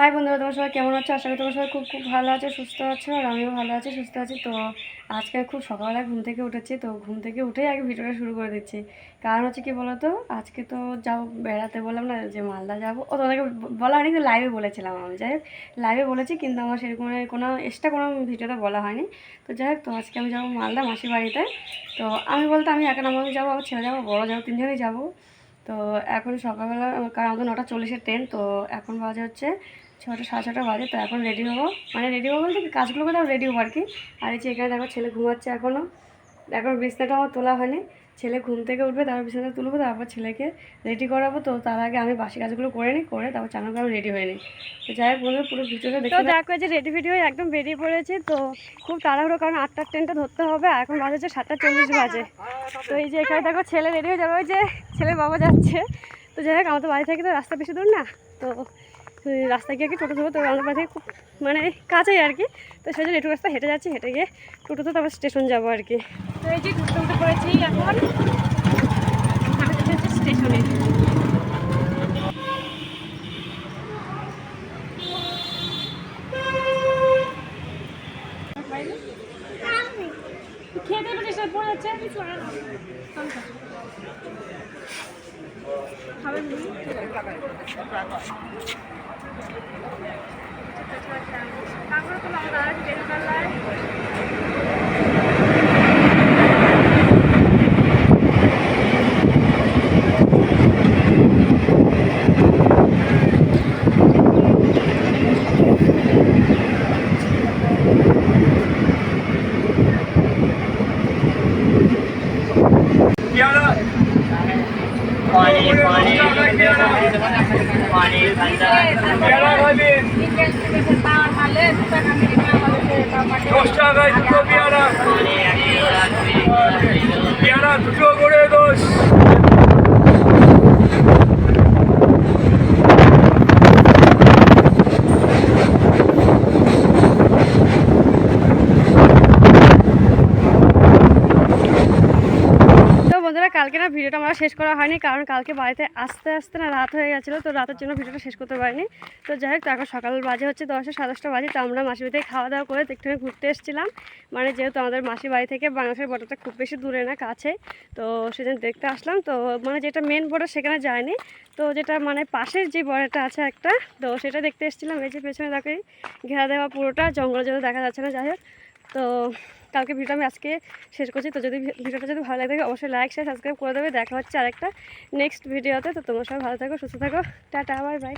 High বন্ধুরা, তোমার সবাই কেমন আছো? আশা করি তোমার সবাই খুব খুব ভালো আছে, সুস্থ আছো। আর আমিও ভালো আছি, সুস্থ আছি। তো আজকে খুব সকালবেলা ঘুম থেকে উঠেছি। তো ঘুম থেকে উঠেই আগে ভিডিওটা শুরু করে দিচ্ছি। কারণ হচ্ছে কি বলো তো, আজকে তো যাও বেড়াতে, বললাম না যে মালদা যাবো। ও তোমাদেরকে বলা হয়নি, কিন্তু লাইভে বলেছিলাম আমি। যাই হোক, লাইভে বলেছি, কিন্তু আমার সেরকম কোনো এক্সট্রা কোনো ভিডিওতে বলা হয়নি। তো যাই হোক, তো আজকে আমি যাবো মালদা মাসির বাড়িতে। তো আমি বলতে আমি একা নামাতে যাবো, আমার ছেলে যাবো, বড়ো যাবো, তিনজনেই যাবো। তো এখন সকালবেলা, কারণ আমাদের 9:40 ট্রেন। তো এখন বাজে হচ্ছে 6টা, 6:30 বাজে। তো এখন রেডি হবো, মানে রেডি হবো বলতে কাজগুলো করে রেডি হবো আর কি। আর এই যে এখানে দেখো ছেলে ঘুমাচ্ছে এখনও। এখন বিছনাটা আমার তোলা হয়নি। ছেলে ঘুম থেকে উঠবে, তারপর বিছানাটা তুলবো, তারপর ছেলেকে রেডি করাবো। তো তার আগে আমি বাসি কাজগুলো করে নিই, করে তারপর চান করে আমি রেডি হয়ে নিই। তো যাই হোক বন্ধু, পুরো ভিডিওটা দেখো। দেখো যে রেডি ভিডিও একদম বেরিয়ে পড়েছি। তো খুব তাড়াহুড়ো, কারণ 8টার ট্রেনটা ধরতে হবে। এখন বাজে হচ্ছে 7:40 বাজে। তো এই যে এখানে দেখো ছেলে রেডি হয়ে যাবে, ওই যে ছেলের বাবা যাচ্ছে। তো যাই হোক, আমাদের বাড়ি থেকে তো রাস্তা বেশি দূর না। তো রাস্তায় গিয়ে আর কি টোটো ধরবো। তো আমাদের বাড়ি থেকে খুব মানে কাছেই আর কি। তো সেই জন্য একটু রাস্তা হেঁটে যাচ্ছি, হেঁটে গিয়ে টোটোতে তারপর স্টেশন যাবো আর কি। তো এই যে টোটো উঠে পড়েছি এখন, আমি স্টেশনে। খেতে স্টেশন পড়ে যাচ্ছে, খাবেন তারপরে তো আমাদের আর কি বেরোবেলায় পেয়ারা 2 করে 10। কালকে না ভিডিওটা আমরা শেষ করা হয়নি, কারণ কালকে বাড়িতে আস্তে আস্তে না রাত হয়ে গেছিলো। তো রাতের জন্য ভিডিওটা শেষ করতে পারিনি। তো যাই হোক, তো এখন সকাল বাজে হচ্ছে 10, 10:30 বাজে। তো আমরা মাসির বাড়ি থেকে খাওয়া দাওয়া করে একটুখানি ঘুরতে এসেছিলাম। মানে যেহেতু আমাদের মাসির বাড়ি থেকে বাংলাদেশের বর্ডারটা খুব বেশি দূরে না, কাছে। তো সেদিন দেখতে আসলাম। তো মানে যেটা মেন বর্ডার সেখানে যায়নি। তো যেটা মানে পাশের যে বর্ডারটা আছে একটা, তো সেটা দেখতে এসেছিলাম। এই যে পেছনে দেখে ঘেরা দেওয়া পুরোটা জঙ্গলের জন্য দেখা যাচ্ছে না। যাই হোক, তো কালকে ভিডিওটা আমি আজকে শেষ করছি। তো যদি ভিডিওটা যদি ভালো লাগে অবশ্যই লাইক, শেয়ার, সাবস্ক্রাইব করে দেবে। দেখা হচ্ছে আরেকটা নেক্সট ভিডিওতে। তো তোমরা সবাই ভালো থাকো, সুস্থ থাকো। Tata, bye bye.